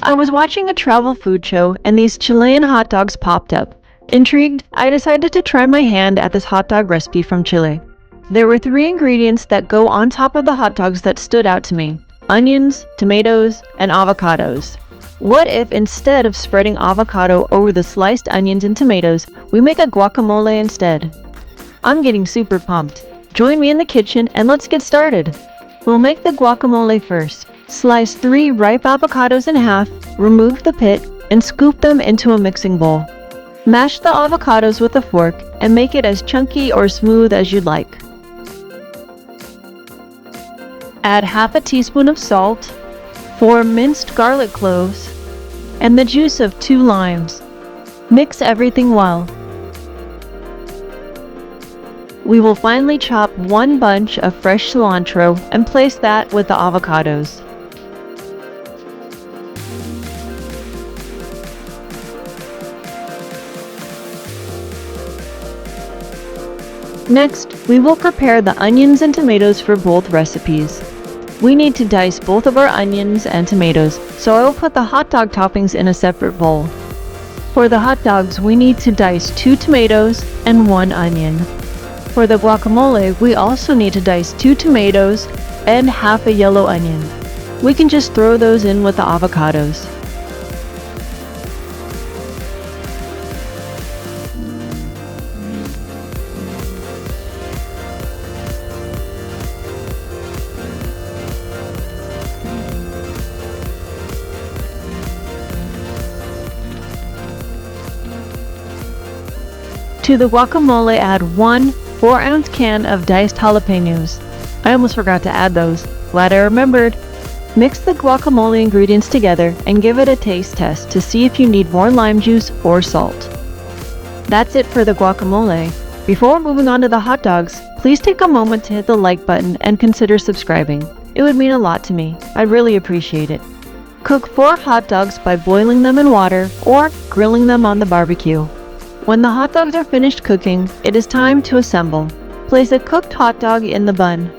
I was watching a travel food show and these Chilean hot dogs popped up. Intrigued, I decided to try my hand at this hot dog recipe from Chile. There were 3 ingredients that go on top of the hot dogs that stood out to me: onions, tomatoes, and avocados. What if instead of spreading avocado over the sliced onions and tomatoes, we make a guacamole instead? I'm getting super pumped. Join me in the kitchen and let's get started. We'll make the guacamole first. Slice 3 ripe avocados in half, remove the pit, and scoop them into a mixing bowl. Mash the avocados with a fork and make it as chunky or smooth as you'd like. Add half a teaspoon of salt, 4 minced garlic cloves, and the juice of 2 limes. Mix everything well. We will finely chop 1 bunch of fresh cilantro and place that with the avocados. Next, we will prepare the onions and tomatoes for both recipes. We need to dice both of our onions and tomatoes, so I will put the hot dog toppings in a separate bowl. For the hot dogs, we need to dice 2 tomatoes and 1 onion. For the guacamole, we also need to dice 2 tomatoes and half a yellow onion. We can just throw those in with the avocados. To the guacamole, add 1 4-ounce can of diced jalapenos. I almost forgot to add those. Glad I remembered. Mix the guacamole ingredients together and give it a taste test to see if you need more lime juice or salt. That's it for the guacamole. Before moving on to the hot dogs, please take a moment to hit the like button and consider subscribing. It would mean a lot to me. I'd really appreciate it. Cook 4 hot dogs by boiling them in water or grilling them on the barbecue. When the hot dogs are finished cooking, it is time to assemble. Place a cooked hot dog in the bun.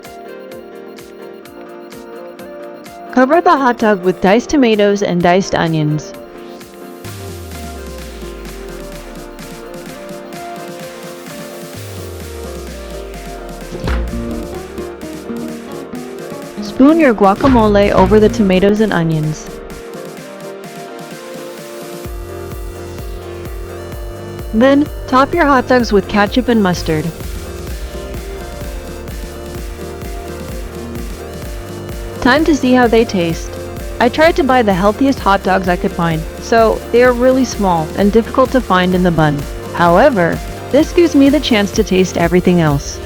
Cover the hot dog with diced tomatoes and diced onions. Spoon your guacamole over the tomatoes and onions. Then, top your hot dogs with ketchup and mustard. Time to see how they taste. I tried to buy the healthiest hot dogs I could find, so they are really small and difficult to find in the bun. However, this gives me the chance to taste everything else.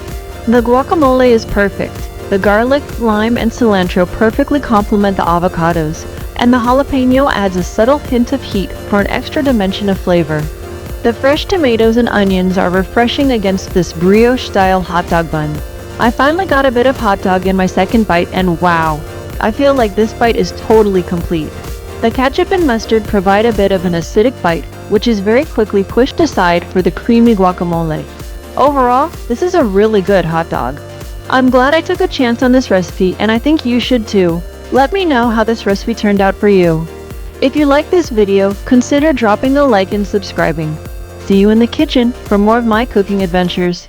The guacamole is perfect. The garlic, lime, and cilantro perfectly complement the avocados, and the jalapeno adds a subtle hint of heat for an extra dimension of flavor. The fresh tomatoes and onions are refreshing against this brioche-style hot dog bun. I finally got a bit of hot dog in my second bite and wow! I feel like this bite is totally complete. The ketchup and mustard provide a bit of an acidic bite, which is very quickly pushed aside for the creamy guacamole. Overall, this is a really good hot dog. I'm glad I took a chance on this recipe and I think you should too. Let me know how this recipe turned out for you. If you like this video, consider dropping a like and subscribing. See you in the kitchen for more of my cooking adventures.